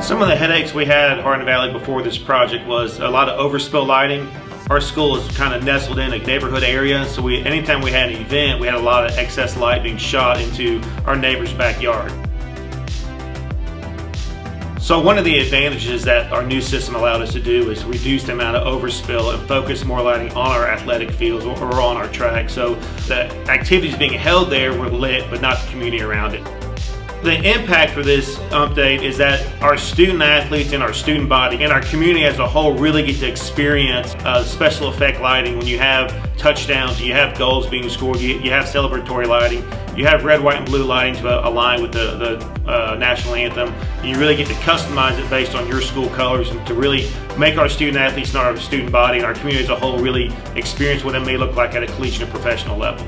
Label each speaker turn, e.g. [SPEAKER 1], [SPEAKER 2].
[SPEAKER 1] Some of the headaches we had at Hardin Valley before this project was a lot of overspill lighting. Our school is kind of nestled in a neighborhood area, so anytime we had an event, we had a lot of excess light being shot into our neighbor's backyard. So one of the advantages that our new system allowed us to do is reduce the amount of overspill and focus more lighting on our athletic fields or on our track. So the activities being held there were lit, but not the community around it. The impact for this update is that our student athletes and our student body and our community as a whole really get to experience special effect lighting. When you have touchdowns, you have goals being scored, you have celebratory lighting, you have red, white, and blue lighting to align with the national anthem. And you really get to customize it based on your school colors and to really make our student athletes and our student body and our community as a whole really experience what it may look like at a collegiate and professional level.